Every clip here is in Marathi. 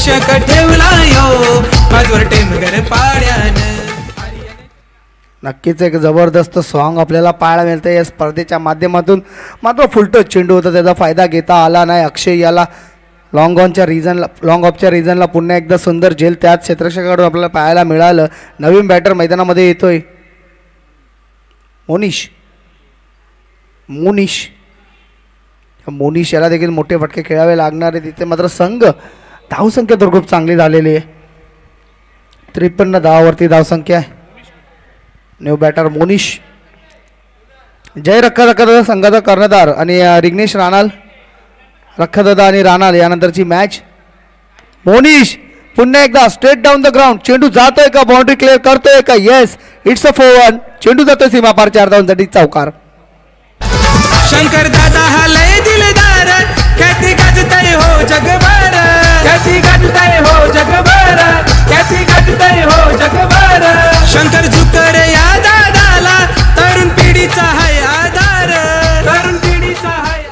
चषक ठेवला यो माझवर टेमघर पाड्यानं. नक्कीच एक जबरदस्त सॉन्ग आपल्याला पाहायला मिळतं या स्पर्धेच्या माध्यमातून. मात्र फुलटच चेंडू होता, त्याचा फायदा घेता आला नाही. अक्षय याला लॉंग ऑफच्या रिझनला पुन्हा एकदा सुंदर झेल त्याच क्षेत्ररक्षकाकडून आपल्याला पाहायला मिळालं. नवीन बॅटर मैदानामध्ये येतोय मोनिश याला देखील मोठे फटके खेळावे लागणार आहे. तिथे मात्र संघ धावसंख्या तर खूप चांगली झालेली आहे. 53 धावावरती धावसंख्या आहे. New batter Monish. जय रक्खादादा संघाचा कर्णधार आणि रिग्नेश राणाल. रक्खादादा आणि राणाल यानंतरची मॅच. मोनिश पुन्हा एकदा स्ट्रेट डाऊन द ग्राउंड. चेंडू जातोय का, बाउंड्री क्लिअर करतोय का? Yes, it's a 4-1. चेंडू जातोय सीमापार 4 धावांसाठी चौकार. शंकर दादा हा लय दिलदार ख्याती गाजतय हो जगभर. ख्याती गाजतय हो जगभर. ख्याती गाजतय हो जगभर. शंकर झुकर या दादाला तरुण पिढीचा हाय आधार. तरुण पिढीचा हाय.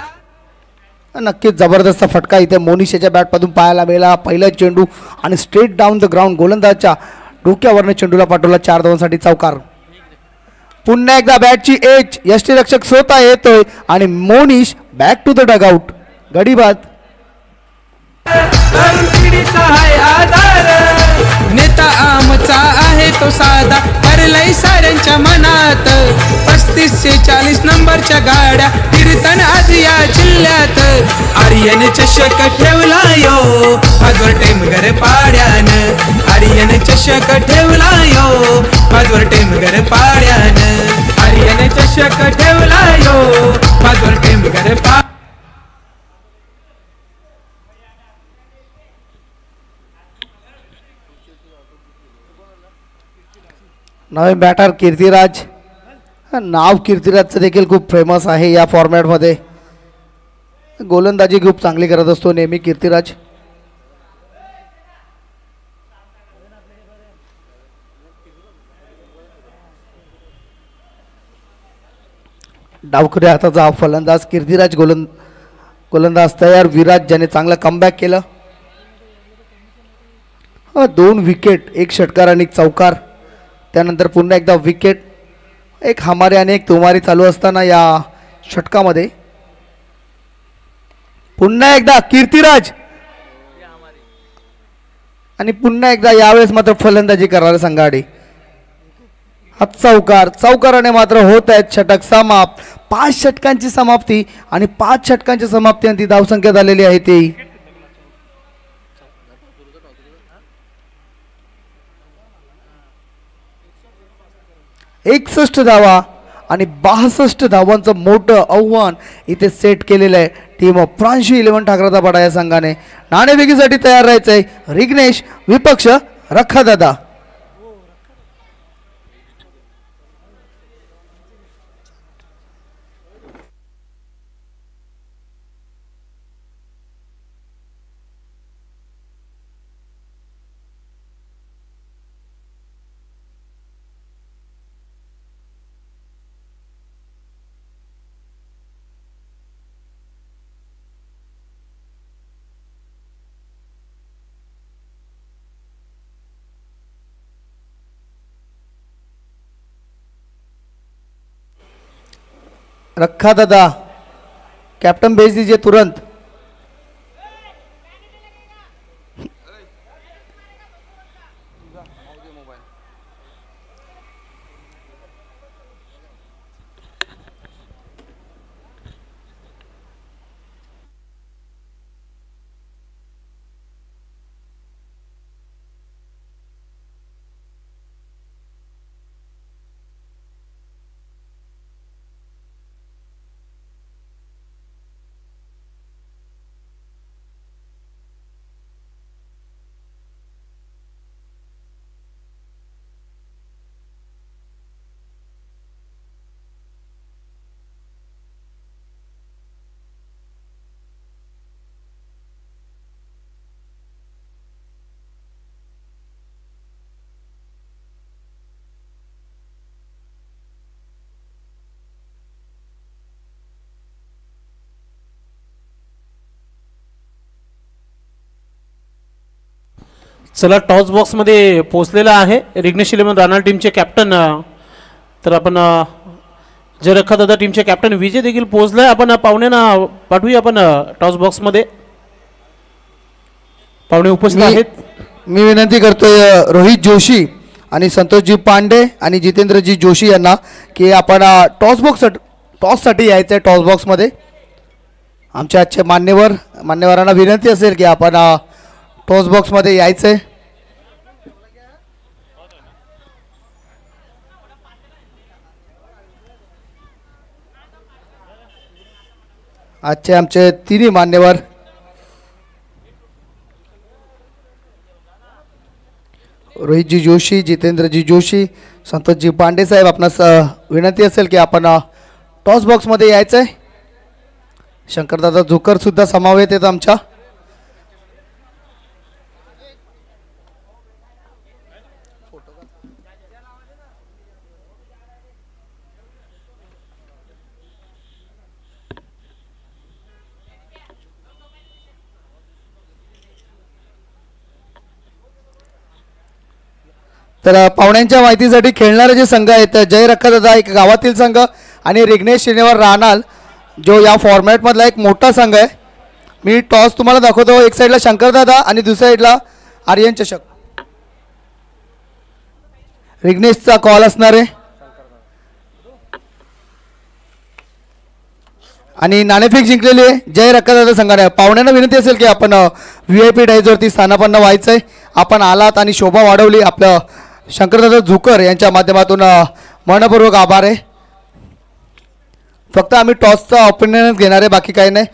नक्कीच जबरदस्त फटका इथे मोनिशच्या बॅटमधून पाहायला मिळाला. पहिला चेंडू आणि स्ट्रेट डाऊन द ग्राउंड गोलंदाजच्या डोक्यावरने चेंडूला पाठवला 4 धावांसाठी चौकार. पुन्हा एकदा बॅटची एज यष्टीरक्षक स्वतः येतोय आणि Monish back to the dugout. गडीबाद. नेता आमचा आहे तो साधा भरलय साऱ्यांच्या मनात. 35-40 नंबरच्या गाड्या कीर्तन आज या जिल्ह्यात. आर्यन चषक ठेवला यो माझवर टेमघर पाड्यानं. आर्यन चषक ठेवला यो माझवर टेमघर पाड्यानं. आर्यन चषक ठेवला यो माझवर टेमघर पा. नवे बॅटर कीर्तिराज. नाव कीर्तिराजचं देखील खूप फेमस आहे या फॉर्मॅटमध्ये. गोलंदाजी खूप चांगली करत असतो नेहमी कीर्तिराज. डावखुऱ्या हाताचा फलंदाज कीर्तिराज. गोलंदाज तयार विराज ज्याने चांगला कमबॅक केलं. 2 विकेट, 1 षटकार आणि 1 चौकार. त्यानंतर पुन्हा एकदा विकेट, 1 हमारे आणि 1 तुमारी चालू असताना या षटकामध्ये पुन्हा एकदा कीर्तिराज आणि पुन्हा एकदा यावेळेस मात्र फलंदाजी करणारे संघाडी. हा चौकाराने मात्र होत आहेत षटक समाप्त. 5 षटकांची समाप्ती आणि 5 षटकांच्या समाप्तीनंतर धावसंख्या झालेली आहे ती 61 धावा आणि 62 धावांचं मोठं आव्हान इथे सेट केलेलं आहे टीम ऑफ फ्रान्सी 11 ठाकराचा पाडा या संघाने. नाणेफेकीसाठी तयार राहायचंय. रिग्नेश विपक्ष रखादादा. रखा दादा कैप्टन भेज दीजिए तुरंत. चला टॉस बॉक्समध्ये पोहोचलेला आहे रिग्नेश इलेव्हन राणा टीमचे कॅप्टन. तर आपण जरखा दादा टीमचे कॅप्टन विजय देखील पोहोचलाय. आपण पाहुण्यांना पाठवूया आपण टॉस बॉक्समध्ये. पाहुणे उपस्थित आहेत. मी विनंती करतोय रोहित जोशी आणि संतोषजी पांडे आणि जितेंद्रजी जोशी यांना की आपण टॉससाठी यायचं आहे टॉस बॉक्समध्ये. आमचे आजचे मान्यवरांना विनंती असेल की आपण टॉस बॉक्समध्ये यायचं आहे. आजचे आमचे तिन्ही मान्यवर रोहितजी जोशी, जितेंद्रजी जोशी, संतोषजी पांडे साहेब, आपणास विनंती असेल की आपण टॉस बॉक्समध्ये यायचं आहे. शंकरदादा जोकर सुद्धा समावेत आहेत आमच्या. तर पाहुण्यांच्या माहितीसाठी खेळणारे जे संघ आहेत जय रखदादा एक गावातील संघ आणि रिग्नेश श्रीनिवास राणाल जो या फॉर्मॅटमधला एक मोठा संघ आहे. मी टॉस तुम्हाला दाखवतो. एक साईडला शंकरदादा आणि दुसऱ्या साईडला आर्यन चषक. रिग्नेशचा कॉल असणार आहे आणि नाणेफेक जिंकलेली आहे जय रखदादा संघाने. पाहुण्यांना विनंती असेल की आपण VIP डायजवरती स्थानापन्न व्हायचं आहे. आपण आलात आणि शोभा वाढवली. आपलं शंकरदादा झुकर यांच्या माध्यमातून मनपूर्वक आभार आहे. फक्त आम्ही टॉसचा ओपिनियनच घेणार आहे, बाकी काही नाही.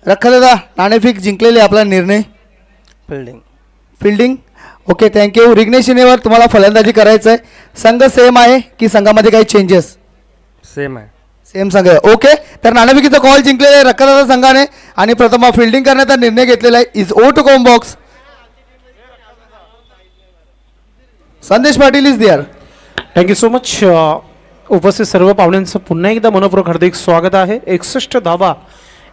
रखदादा नाणेफेक जिंकलेली आपला निर्णय फिल्डिंग. Okay, thank you. रिग्नेश शिनेवर तुम्हाला फलंदाजी करायचं आहे. संघ सेम आहे की संघामध्ये काही चेंजेस? सेम आहे. सेम संघ आहे. ओके, तर नाणेफेकीचा कॉल जिंकलेला आहे रखदादा संघाने आणि प्रथम फिल्डिंग करण्याचा निर्णय घेतलेला आहे. इज ओ to comm box. Sandesh Patil is there. Thank you so much. उपस्थित सर्व पाहुण्यांचं पुन्हा एकदा मनपूर्वक हार्दिक स्वागत आहे. 61 धावा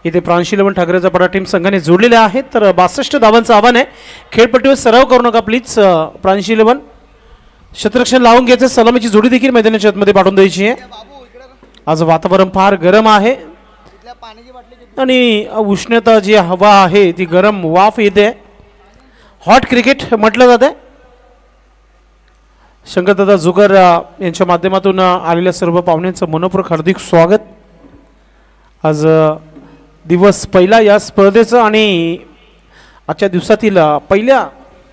इथे प्रांश इलेव्हन ठाकरेचा पडा टीम संघाने जोडलेले आहेत. तर 62 धावांचं आव्हान आहे. खेळपट्टीवर सराव करू नका प्लीज. प्रांश इलेव्हन क्षेत्ररक्षण लावून घ्यायचं. सलामीची जोडी देखील मैदानाच्या आतमध्ये पाठवून द्यायची आहे. आज वातावरण फार गरम आहे आणि उष्णता जी हवा आहे ती गरम वाफ येते. हॉट क्रिकेट म्हटलं जातं. शंकरदादा जुगर यांच्या माध्यमातून आलेल्या सर्व पाहुण्यांचं मनपूर्वक हार्दिक स्वागत. आज दिवस पहिला या स्पर्धेचं आणि आजच्या दिवसातील पहिल्या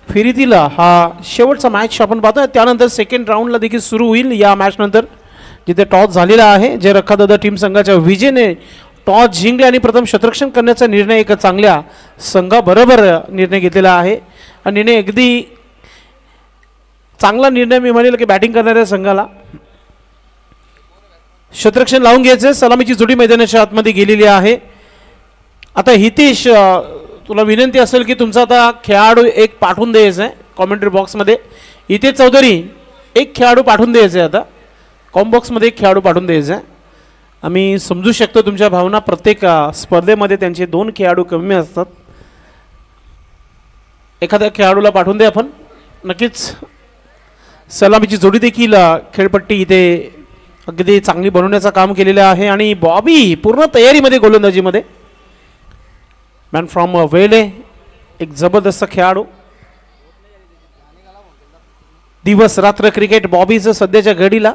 फेरीतील हा शेवटचा मॅच आपण पाहतोय. त्यानंतर सेकंड राऊंडला देखील सुरू होईल या मॅचनंतर, जिथे टॉस झालेला आहे. जे रखदादा टीम संघाच्या विजयने टॉस जिंकले आणि प्रथम क्षेत्ररक्षण करण्याचा निर्णय एका चांगल्या संघाबरोबर निर्णय घेतलेला आहे. आणि निर्णय अगदी चांगला निर्णय मी म्हणेल की बॅटिंग करणाऱ्या संघाला क्षेत्ररक्षण लावून घ्यायचं. सलामीची जोडी मैदानाच्या आतमध्ये गेलेली आहे. आता हितेश, तुला विनंती असेल की तुमचा आता खेळाडू एक पाठवून द्यायचा आहे कॉमेंट्री बॉक्समध्ये. हितेश चौधरी एक खेळाडू पाठवून द्यायचा आहे. आता कॉम बॉक्समध्ये एक खेळाडू पाठवून द्यायचा आहे. आम्ही समजू शकतो तुमच्या भावना. प्रत्येक स्पर्धेमध्ये त्यांचे 2 खेळाडू कमी असतात. एखाद्या खेळाडूला पाठवून द्या आपण. नक्कीच सलामीची जोडी देखील खेळपट्टी इथे अगदी चांगली बनवण्याचं काम केलेलं आहे. आणि बॉबी पूर्ण तयारीमध्ये गोलंदाजीमध्ये. मॅन फ्रॉम वेले, एक जबरदस्त खेळाडू. दिवस रात्र क्रिकेट बॉबीचं सध्याच्या घडीला.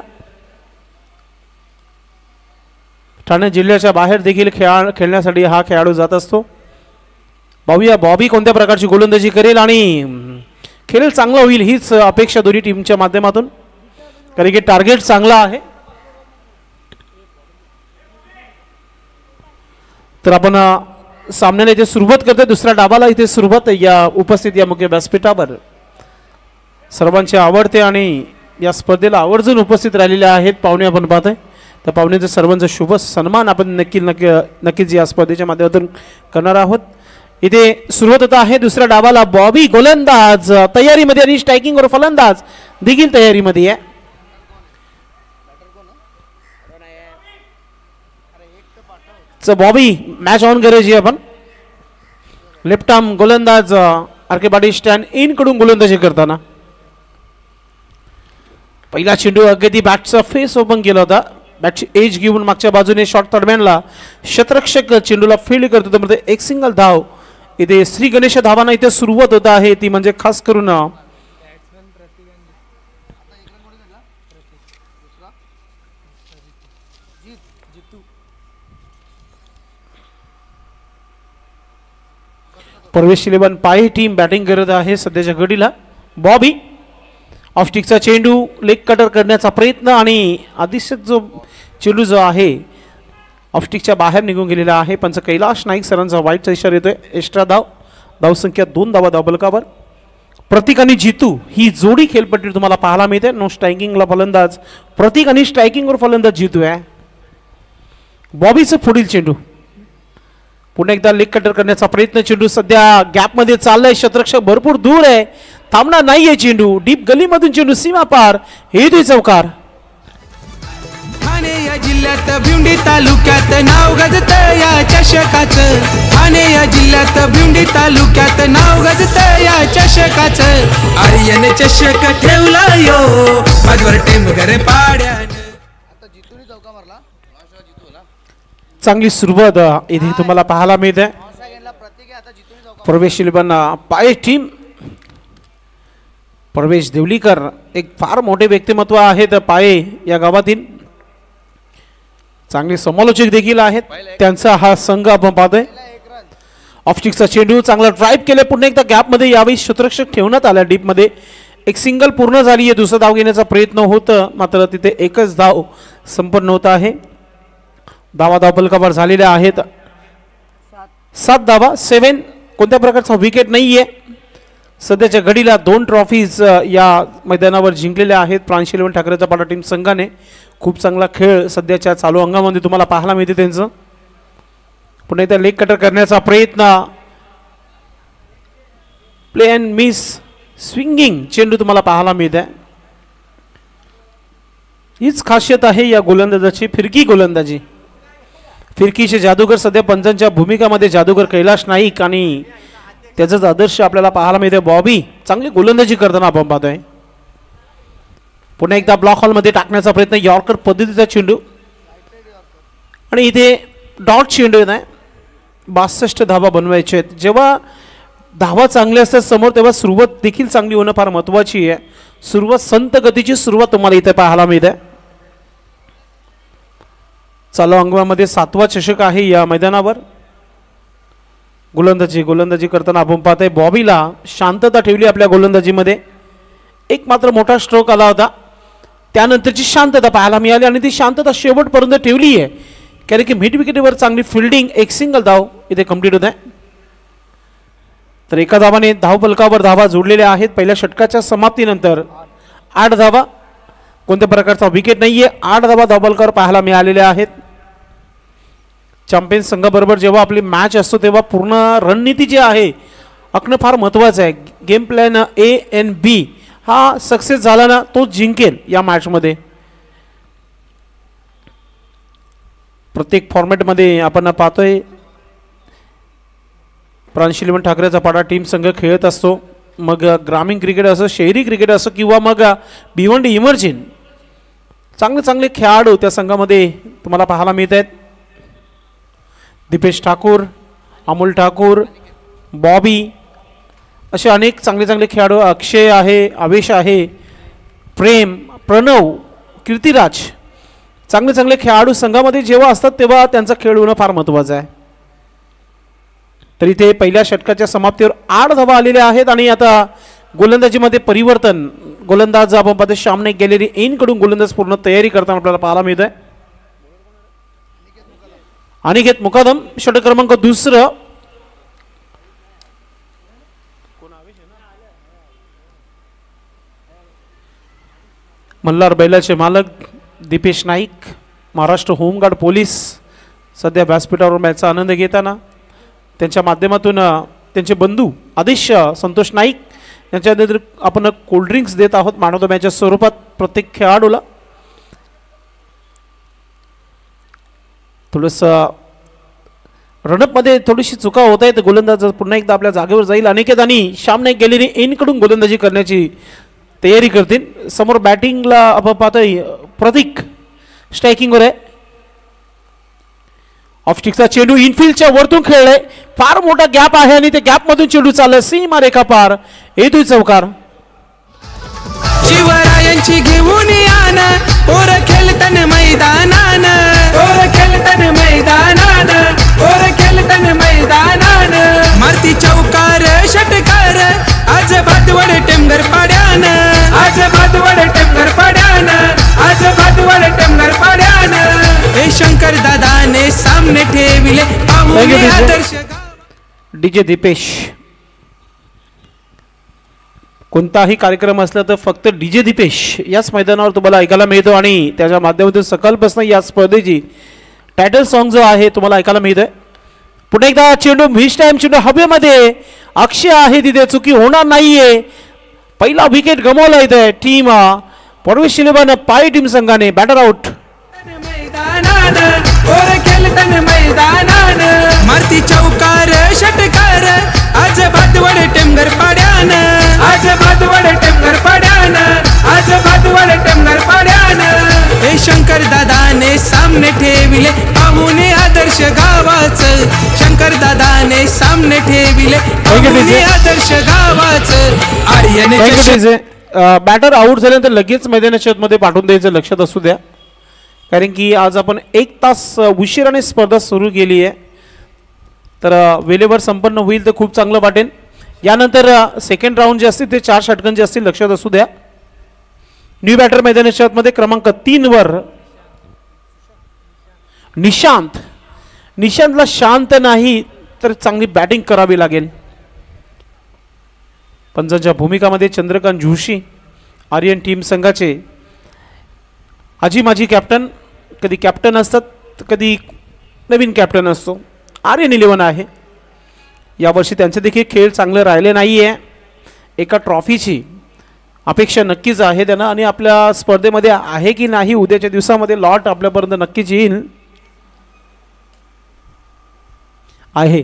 ठाणे जिल्ह्याच्या बाहेर देखील खेळण्यासाठी हा खेळाडू जात असतो. पाहूया बॉबी कोणत्या प्रकारची गोलंदाजी करेल आणि खेळ चांगला होईल हीच अपेक्षा दोन्ही टीमच्या माध्यमातून, कारण की टार्गेट चांगला आहे. तर आपण सामन्याला इथे सुरुवात करतोय. दुसऱ्या डावाला इथे सुरुवात या उपस्थित या मुख्य व्यासपीठावर सर्वांचे आवडते आणि या स्पर्धेला आवर्जून उपस्थित राहिलेले आहेत पाहुणे आपण पाहतोय. त्या पाहुण्यांचा सर्वांचा शुभ सन्मान आपण नक्कीच या स्पर्धेच्या माध्यमातून करणार आहोत. इथे सुरुवात होत आहे दुसऱ्या डावाला. बॉबी गोलंदाज तयारीमध्ये आणि स्ट्रायकिंग वर फलंदाज देखील तयारीमध्ये आहे. बॉबी मॅच ऑन करायची आपण. लेफ्ट आर्म गोलंदाज आरकेबाडी स्टँड इन कडून गोलंदाजी करताना पहिला चेंडू अगदी बॅटचा फेस ओपन केला होता. बॅटची एज घेऊन मागच्या बाजूने शॉट दरम्यानला शतरक्षक चेंडूला फील्ड करतो. त्यामध्ये एक सिंगल धाव इथे श्री गणेश धावांना इथे सुरुवात होत आहे. ती म्हणजे खास करून प्रवेश 11 पाय टीम बॅटिंग करत आहे सध्याच्या घडीला. बॉबी ऑफस्टिकचा चेंडू लेग कटर करण्याचा प्रयत्न आणि आदिशक जो चेंडू जो आहे ऑफस्टिकच्या बाहेर निघून गेलेला आहे. पंच कैलाश नाईक सरांचा वाईटचा इशारा येतोय. एक्स्ट्रा धावसंख्या 2 धावा धावबलकावर. प्रतीक आणि जितू ही जोडी खेळपट्टी तुम्हाला पाहायला मिळते. नो स्ट्रायकिंगला फलंदाज प्रतीक आणि स्ट्रायकिंगवर फलंदाज जितू आहे. बॉबीचं पुढील चेंडू पुन्हा एकदा लेग कटर करण्याचा प्रयत्न. चेंडू सध्या गॅपमध्ये चाललाय. शतरक्षक भरपूर दूर आहे, थांबणार नाहीये चेंडू. डीप गलीमधून चेंडू सीमा पार हे चौकार. ठाणे या जिल्ह्यात भिवंडी तालुक्यात नाव गाजत या चषकाचं. ठाणे या जिल्ह्यात भिवंडी तालुक्यात नाव गाजत या चषकाचं. आर्यन चषक ठेवला यो माझवर टेमगर पाड्यान. चांगली सुरुवात इथे तुम्हाला पाहायला मिळते. प्रवेश 11 पाय टीम. प्रवेश देवलीकर एक फार मोठे व्यक्तिमत्व आहेत पाये या गावातील. चांगले समालोचक देखील आहेत. त्यांचा हा संघ आपण पाहतोय. ऑफस्टिकचा चेंडू चांगला ड्राईव्ह केले. पुन्हा एकदा गॅपमध्ये यावेळी शतरक्षक ठेवण्यात आला. डीपमध्ये एक सिंगल पूर्ण झाली आहे. दुसरा धाव घेण्याचा प्रयत्न होतं मात्र तिथे एकच धाव संपन्न होत आहे. धावा धावफलकावर झालेल्या आहेत 7 धावा. 7 कोणत्या प्रकारचा विकेट नाहीये. सध्याच्या घडीला 2 ट्रॉफीज या मैदानावर जिंकलेल्या आहेत प्रांशी 11 ठाकरेचा पाडा टीम संघाने. खूप चांगला खेळ सध्याच्या चालू अंगामध्ये तुम्हाला पाहायला मिळते त्यांचं. पुन्हा एकदा लेग कटर करण्याचा प्रयत्न. प्ले अँड मिस स्विंगिंग चेंडू तुम्हाला पाहायला मिळत आहे. हीच खासियत आहे या गोलंदाजाची, फिरकी गोलंदाजी. फिरकीचे जादूगर सध्या पंचांच्या भूमिकामध्ये जादूगर कैलाश नाईक आणि त्याचाच आदर्श आपल्याला पाहायला मिळते. बॉबी चांगली गोलंदाजी करताना आपण पाहतोय. पुन्हा एकदा ब्लॉक हॉलमध्ये टाकण्याचा प्रयत्न. यॉर्कर पद्धतीचा चेंडू आणि इथे डॉट चेंडू येत आहे. 62 धावा बनवायचे आहेत. जेव्हा धावा चांगल्या असतात समोर तेव्हा सुरुवात देखील चांगली होणं फार महत्त्वाची आहे. सुरुवात संत गतीची सुरुवात तुम्हाला इथे पाहायला मिळते. चालू अंगणामध्ये 7वा चषक आहे या मैदानावर. गोलंदाजी करताना आपण पाहतोय बॉबीला शांतता ठेवली आपल्या गोलंदाजीमध्ये. एक मात्र मोठा स्ट्रोक आला होता, त्यानंतरची शांतता पाहायला मिळाली आणि ती शांतता शेवटपर्यंत ठेवली आहे. कारण की मिड विकेटवर चांगली फिल्डिंग. एक सिंगल धाव इथे कंप्लीट होत आहे. तर एका धावाने धावफलकावर धावा जोडलेल्या आहेत. पहिल्या षटकाच्या समाप्तीनंतर 8 धावा. कोणत्या प्रकारचा विकेट नाहीये. 8 धावा धावफलकावर पाहायला मिळालेल्या आहेत. चॅम्पियन संघाबरोबर जेव्हा आपली मॅच असतो तेव्हा पूर्ण रणनीती जी आहे आखणं फार महत्त्वाचं आहे. Game plan A and B हा सक्सेस झाला ना तो जिंकेल या मॅचमध्ये. प्रत्येक फॉर्मॅटमध्ये आपण पाहतोय प्रांशी 11 ठाकरेचा पाडा टीम संघ खेळत असतो. मग ग्रामीण क्रिकेट असो, शहरी क्रिकेट असो किंवा मग भिवंडी इमर्जिंग, चांगले खेळाडू त्या संघामध्ये तुम्हाला पाहायला मिळत आहेत. दीपेश ठाकूर, अमोल ठाकूर, बॉबी असे अनेक चांगले खेळाडू. अक्षय आहे, आवेश आहे, प्रेम, प्रणव, कीर्तिराज, चांगले खेळाडू संघामध्ये जेव्हा असतात तेव्हा त्यांचा खेळ होणं फार महत्त्वाचं आहे. तर इथे पहिल्या षटकाच्या समाप्तीवर 8 धावा आलेल्या आहेत आणि आता गोलंदाजीमध्ये परिवर्तन. गोलंदाज आपण पाहतो श्यामने गॅलरी इन कडून गोलंदाज पूर्ण तयारी करताना आपल्याला पाहायला मिळत आहे. अनिकेत मुकादम षटक क्रमांक 2. मल्हार बैलाचे मालक दीपेश नाईक, महाराष्ट्र होमगार्ड पोलीस सध्या व्यासपीठावर मॅचचा आनंद घेताना त्यांच्या माध्यमातून त्यांचे बंधू आदेश संतोष नाईक यांच्या आपण कोल्ड्रिंक्स देत आहोत मॅन ऑफ द मॅचच्या स्वरूपात प्रत्येक खेळाडूला. थोडंसं रनअपमध्ये थोडीशी चुका होत आहेत. गोलंदाज पुन्हा एकदा आपल्या जागेवर जाईल. अनिकेत आणि श्यामने गेलेली इनकडून गोलंदाजी करण्याची तयारी करतील. समोर बॅटिंगला आपण पाहतोय प्रतीक स्ट्रायकिंगवर आहे. ऑफस्टिकचा चेंडू इनफिल्डच्या वरतून खेळलाय. फार मोठा गॅप आहे आणि त्या गॅपमधून चेंडू चालला सीमा रेखा पार. येतोय चौकार. शिवरायांची घेऊन यान पोर खेळतन मैदानान, पोर खेळतन मैदानान, पोर खेळतन मैदानान. मारती चौकार षटकार आज भातवड टेमघर पाड्यान, आज भातवड टेमघर पाड्यान, आज भातवड टेमघर पाड्यान. हे शंकर दादाने सामने ठेविले पाहुणे आदर्श. डीजे दीपेश, कोणताही कार्यक्रम असला तर फक्त डीजे दीपेश याच मैदानावर तुम्हाला ऐकायला मिळतो आणि त्याच्या माध्यमातून सकाळपासून या स्पर्धेची टायटल सॉन्ग जो आहे तुम्हाला ऐकायला मिळतोय. पुन्हा एकदा चेंडू मिस टाइम चेंडू हवेमध्ये. अक्षय आहे तिथे, चुकी होणार नाहीये. पहिला विकेट गमावला इथे टीम परवेश शिलेबान पाय टीम संघाने. Batter out. मारती चौकार षटकार आज भातवड टेमघर पाड्यान, आज भातवड टेमघर पाड्यान, आज भातवड टेमघर पाड्यान. हे शंकर दादाने सामने ठेविले पाहुणे आदर्श गावाच, शंकर दादाने सामने ठेविले पाहुणे आदर्श गावाच. आर्यन बॅटर आउट झाल्यानंतर लगेच मैदानाच्या मध्ये पाठवून द्यायचं लक्षात असू द्या, कारण की आज आपण 1 तास उशिराने स्पर्धा सुरू केली आहे. तर वेळेवर संपन्न होईल तर खूप चांगलं वाटेल. यानंतर सेकंड राऊंड जे असतील ते 4 षटकांचे असतील लक्षात असू द्या. न्यू बॅटर मैदानाच्या मध्ये क्रमांक 3 वर निशांत. निशांतला शांत नाही तर चांगली बॅटिंग करावी लागेल. पंचांच्या भूमिकामध्ये चंद्रकांत जोशी आर्यन टीम संघाचे. आजी माजी कॅप्टन, कधी कॅप्टन असतात कधी नवीन कॅप्टन असतो. आर्यन 11 आहे. यावर्षी त्यांचे देखील खेळ चांगले राहिले नाही आहे. एका ट्रॉफीची अपेक्षा नक्कीच आहे त्यांना आणि आपल्या स्पर्धेमध्ये आहे की नाही उद्याच्या दिवसामध्ये लॉट आपल्यापर्यंत नक्कीच येईल आहे.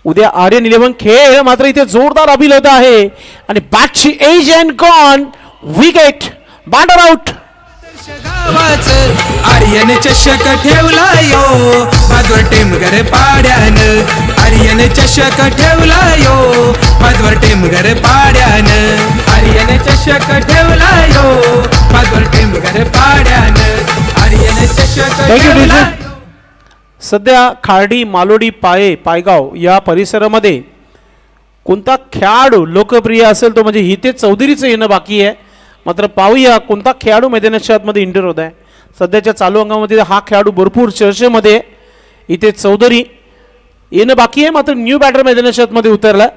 उद्या आर्यन 11 खेळ मात्र इथे जोरदार अभिलेख आहे आणि बॅटची edge and gone. Wicket. Batter out. Aryan चषक ठेवला यो माधवर टेमघर पाड्यान, आर्यन चषक ठेवला यो माधवर टेमघर पाड्यान, आर्यन चषक ठेवला यो माधवर टेमघर पाड्यान, आर्यन चषक ठेवला. सध्या खार्डी मालोडी पाये पायगाव या परिसरामध्ये कोणता खेळाडू लोकप्रिय असेल तो म्हणजे हिते चौधरीचं येणं बाकी आहे. मात्र पाहूया कोणता खेळाडू मैदानाच्या आतमध्ये इंटर होत आहे. सध्याच्या चालू अंगामध्ये हा खेळाडू भरपूर चर्चेमध्ये. इथे चौधरी येणं बाकी आहे मात्र न्यू बॅटर मैदानाच्या आतमध्ये उतरला.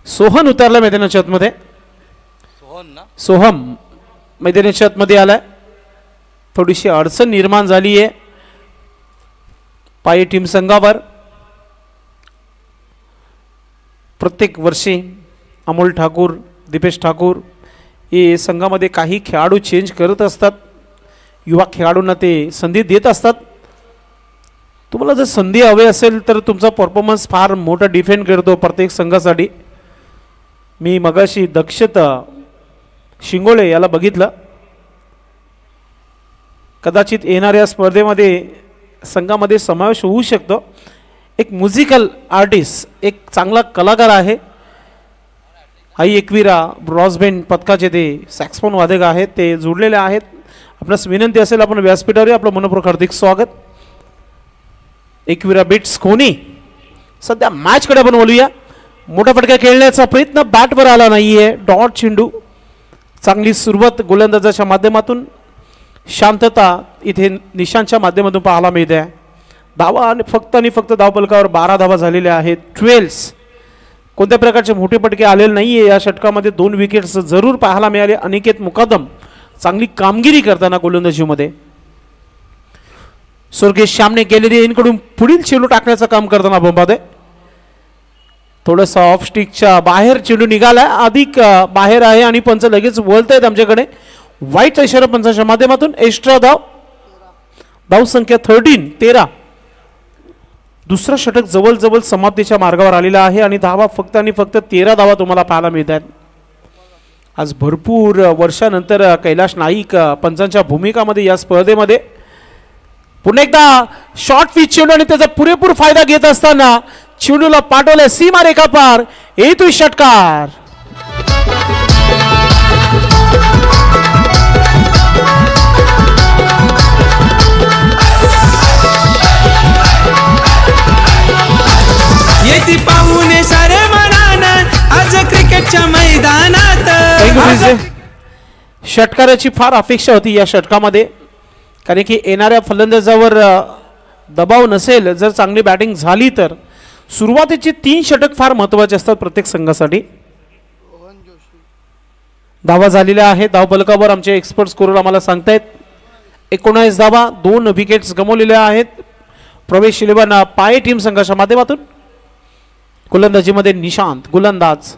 सोहन उतरला मैदानाच्या आतमध्ये. सोहम मैदानाच्या आतमध्ये आलाय. थोडीशी अडचण निर्माण झाली आहे पाये टीम संघावर. प्रत्येक वर्षी अमोल ठाकूर, दीपेश ठाकूर हे संघामध्ये काही खेळाडू चेंज करत असतात. युवा खेळाडूंना ते संधी देत असतात. तुम्हाला जर संधी हवी असेल तर तुमचा परफॉर्मन्स फार मोठा डिफेंड करतो प्रत्येक संघासाठी. मी मगाशी दक्षता शिंगोळे याला बघितलं. कदाचित येणाऱ्या स्पर्धेमध्ये संघामध्ये समावेश होऊ शकतो. एक म्युझिकल आर्टिस्ट, एक चांगला कलाकार आहे. आई एकविरा ब्रॉसबँड पथकाचे ते सॅक्सफोन वादक आहेत, ते जोडलेले आहेत. आपणास विनंती असेल आपण व्यासपीठावर आपलं मनपूर्वक हार्दिक स्वागत. एकविरा बिट्स कोणी सध्या मॅचकडे आपण बोलूया. मोठा फटका खेळण्याचा प्रयत्न बॅटवर आला नाहीये. डॉट चेंडू. चांगली सुरुवात गोलंदाजाच्या माध्यमातून. शांतता इथे निशांतच्या माध्यमातून पाहायला मिळते. धावा आणि फक्त धावफलकावर 12 धावा झालेल्या आहेत. 12. कोणत्या प्रकारचे मोठे फटके आलेले नाहीये या षटकामध्ये. 2 विकेट्स जरूर पाहायला मिळाले. अनिकेत मुकादम चांगली कामगिरी करताना गोलंदाजीमध्ये. स्वर्गेश श्यामने गेलेली इनकडून पुढील चेंडू टाकण्याचं काम करताना बोंबादे. थोडंसं ऑफ स्टिकच्या बाहेर चेंडू निघाला. अधिक बाहेर आहे आणि पंच लगेच बोलतायत आमच्याकडे. वाईटचा इशारा पंचाच्या माध्यमातून. एक्स्ट्रा धाव. धावसंख्या 13. दुसरा षटक जवळ समाप्तीच्या मार्गावर आलेला आहे आणि धावा फक्त आणि फक्त 13 धावा तुम्हाला पाहायला मिळतात. आज भरपूर वर्षानंतर कैलाश नाईक पंचांच्या भूमिकामध्ये या स्पर्धेमध्ये पुन्हा एकदा शॉर्ट पिच चेंडू आणि त्याचा पुरेपूर फायदा घेत असताना चेंडूला पाठवले सीमा रेखा पार. येतोय षटकार. येती पाहुणे सारे मनान आज क्रिकेटच्या मैदानात. षटकाराची फार अपेक्षा होती या षटकामध्ये, कारण की येणाऱ्या फलंदाजावर दबाव नसेल, जर चांगली बॅटिंग झाली तर सुरुवातीचे 3 षटक फार महत्त्वाचे असतात प्रत्येक संघासाठी. धावा झालेल्या आहेत. धावफलकावर आमचे एक्सपर्ट स्कोरर आम्हाला सांगतायत 19 धावा, 2 विकेट्स गमावलेल्या आहेत. प्रवेश 11 पाये टीम संघाच्या माध्यमातून. गोलंदाजीमध्ये निशांत गोलंदाज.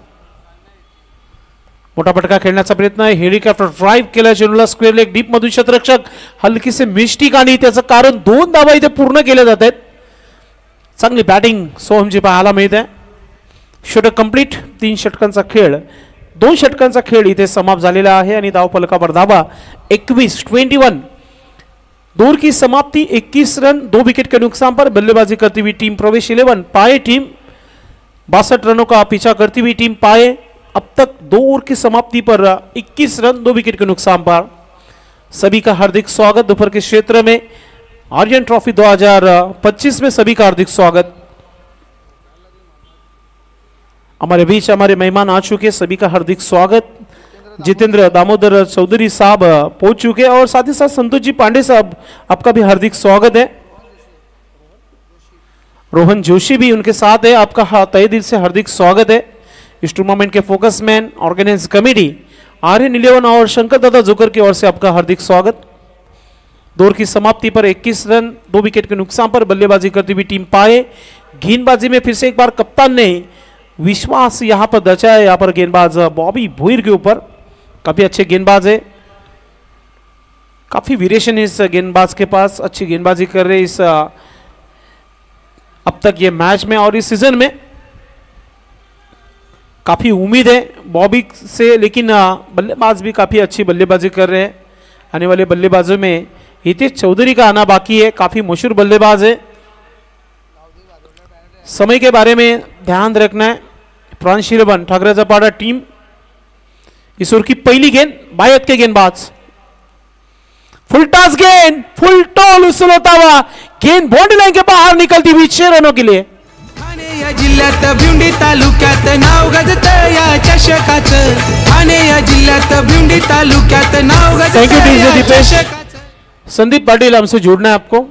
मोठा फटका खेळण्याचा प्रयत्न आहे. हेलिकॉप्टर ड्राईव्ह केला चेंडूला स्क्वेअर लेग डीप मधून क्षेत्ररक्षक हलकीसे मिस्टेक आणि त्याचं कारण 2 धावा इथे पूर्ण केले जात आहेत. चांगली बॅटिंग सोहमजी पाहायला मिळत आहे. षटक कंप्लीट. 3 षटकांचा खेळ, 2 षटकांचा खेळ इथे समाप्त झालेला आहे आणि धावफलकावर धावा 21. दौर की समाप्ति 21 रन 2 विकेट के नुकसान पर. बल्लेबाजी करती हुई टीम प्रवेश 11 पाए टीम 62 रनों का पीछा करती हुई टीम पाए अब तक 2 ओवर की समाप्ति पर 21 रन 2 विकेट के नुकसान पर. सभी का हार्दिक स्वागत दोपहर के क्षेत्र में. आर्यन ट्रॉफी 2025 में सभी का हार्दिक स्वागत. हमारे बीच हमारे मेहमान आ चुके, सभी का हार्दिक स्वागत. जितेंद्र दामोदर चौधरी साहब पहुंच चुके और साथ ही साथ संतोष जी पांडे साहब, आपका भी हार्दिक स्वागत है. रोहन जोशी भी उनके साथ है, आपका तहे दिल से हार्दिक स्वागत है. इस टूर्नामेंट के focus man organise committee Aryan 11 और शंकर दादा जोकर की ओर से आपका हार्दिक स्वागत. दौर की समाप्ति पर 21 रन 2 विकेट के नुकसान पर बल्लेबाजी करती हुई टीम पाए. गेंदबाजी में फिर से एक बार कप्तान ने विश्वास यहां पर दर्शाया. यहां पर गेंदबाज बॉबी भुईर के ऊपर, काफी अच्छे गेंदबाज है, काफी वेरिएशन है इस गेंदबाज के पास, अच्छी गेंदबाजी कर रहे इस अब तक ये मैच में और इस सीजन में. काफी उम्मीद है बॉबी से, लेकिन बल्लेबाज भी काफी अच्छी बल्लेबाजी कर रहे हैं. आने वाले बल्लेबाजों में हितेश चौधरी का आना बाकी है, काफी मशहूर बल्लेबाज है. समय के बारे में ध्यान रखना है. प्रांश 11 ठाकरेजापाड़ा टीम. इस ओवर की पहली गेंद बायत के गेंदबाज, फुल टॉस गेंद, फुल टॉल उसूल होता हुआ गेंद बाउंड्री लाइन के बाहर निकलती हुई 6 रनों के लिए. ठाणे या जिल्ह्यात भिवंडी तालुक्यात नाव गाजत या चषकाचं. ठाणे या जिल्ह्यात भिवंडी तालुक्यात नाव गाजत थैंक यू डीजे या दीपेश. चषकाचं. संदीप पाटिल हमसे जुड़ना है आपको.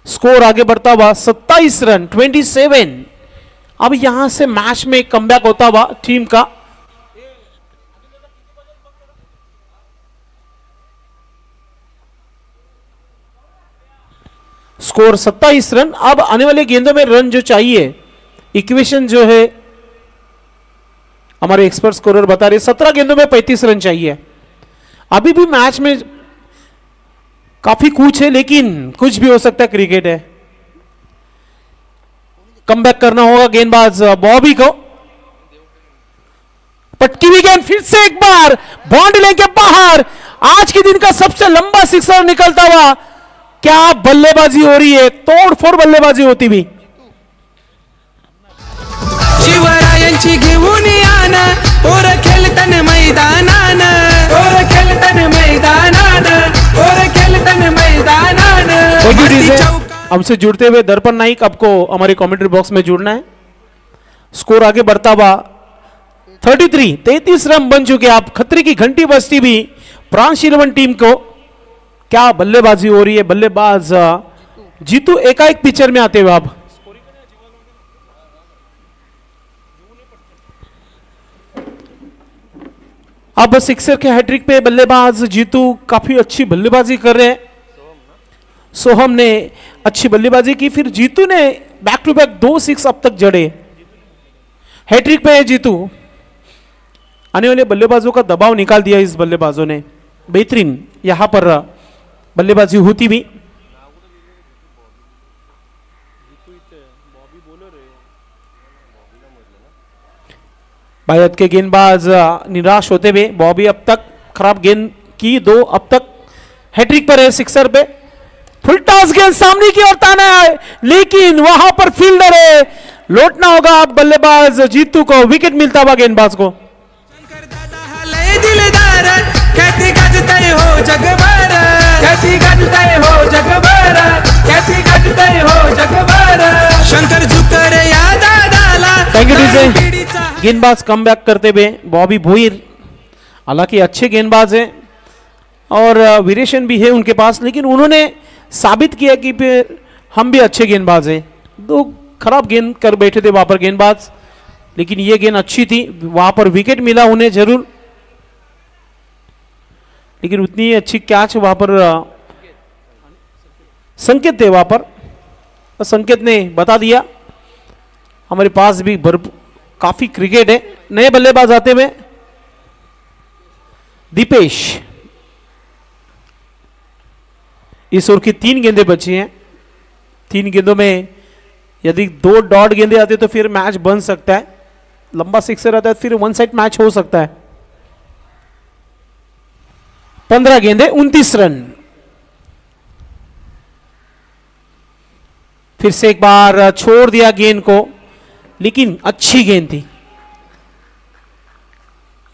स्कोर आगे बढ़ता हुआ 27 रन 27. अब यहां से मैच में कमबैक होता हुआ टीम का. Score 27 run. अब आने वाले गेंदों में रन जो चाहिए, इक्वेशन जो है हमारे एक्सपर्ट स्कोरर बता रहे 17 गेंदों में 35 रन चाहिए. अभी भी मैच में काफी कुछ है, लेकिन कुछ भी हो सकता है, क्रिकेट है. कमबैक करना होगा गेंदबाज बॉबी को. पटकी हुई गेंद फिर से एक बार बाउंड्री लाइन के बाहर. आज के दिन का सबसे लंबा सिक्सर निकलता हुआ. क्या बल्लेबाजी हो रही है, तोड़फोड़ बल्लेबाजी होती भी. शिवरायांची घेऊन यान पोर खेळतन मैदानान, पोर खेळतन मैदानान, पोर खेळतन मैदानान. हमसे जुड़ते हुए दर्पण नाइक, आपको हमारे कमेंट्री बॉक्स में जुड़ना है. स्कोर आगे बढ़ता हुआ 33 रन बन चुके. आप खतरे की घंटी बजती भी प्रांश 11 टीम को. क्या बल्लेबाजी हो रही है. बल्लेबाज जीतू एकाएक पिक्चर में आते हुए अब सिक्सर के हैट्रिक पे बल्लेबाज जीतू काफी अच्छी बल्लेबाजी कर रहे हैं. सोहम ने अच्छी बल्लेबाजी की, फिर जीतू ने बैक टू बैक 2 6 अब तक जड़े. हैट्रिक पे है जीतू. आने वाले बल्लेबाजों का दबाव निकाल दिया इस बल्लेबाजों ने. बेहतरीन यहां पर बल्लेबाजी होती भी. भारत के गेंदबाज निराश होते हुए। बॉबी अब तक खराब गेंद की 2, अब तक हैट्रिक पर है सिक्सर पे। फुल टॉस गेंद सामने की ओर ताना है, लेकिन वहां पर फील्डर है, लौटना होगा अब बल्लेबाज जीतू को। विकेट मिलता हुआ गेंदबाज को। शंकर दादा हा लय दिलदार, ख्याती गाजतय हो जगभर, ख्याती गाजतय हो जगभर, ख्याती गाजतय हो जगभर। शंकर झुकर या दादाला थैंक यू डीजे। पिढीचा गेंदबाज कम बैक करते हुए बॉबी भोईर, हालांकि अच्छे गेंदबाज हैं और वीरेशन भी है उनके पास, लेकिन उन्होंने साबित किया कि फिर हम भी अच्छे गेंदबाज हैं। 2 खराब गेंद कर बैठे थे वहां पर गेंदबाज, लेकिन ये गेंद अच्छी थी, वहां पर विकेट मिला उन्हें जरूर, लेकिन उतनी अच्छी कैच वहां पर संकेत थे वहां पर, और संकेत ने बता दिया हमारे पास भी काफी क्रिकेट है। नए बल्लेबाज आते हुए दीपेश। इस ओवर की 3 गेंदें बची हैं। 3 गेंदों में यदि 2 डॉट गेंदें आती तो फिर मैच बन सकता है, लंबा सिक्सर आता है फिर 1 साइड मैच हो सकता है। 15 गेंदें 29 रन। फिर से एक बार छोड़ दिया गेंद को, लेकिन अच्छी गेंद थी,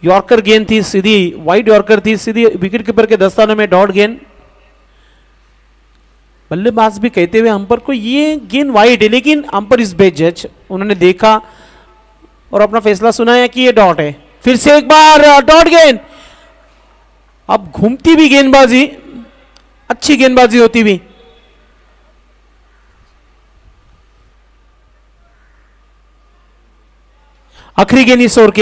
यॉर्कर गेंद थी, सीधी वाइड यॉर्कर थी, सीधी विकेट कीपर के दस्ताने में डॉट गेंद। बल्लेबाज भी कहते हुए अंपर को ये गेंद वाइड है, लेकिन अंपर इस बेस्ट जज, उन्होंने देखा और अपना फैसला सुनाया कि ये डॉट है। फिर से एक बार डॉट गेंद, अब घूमती भी गेंदबाजी, अच्छी गेंदबाजी होती भी। आखिरी गेंद इस ओवर की।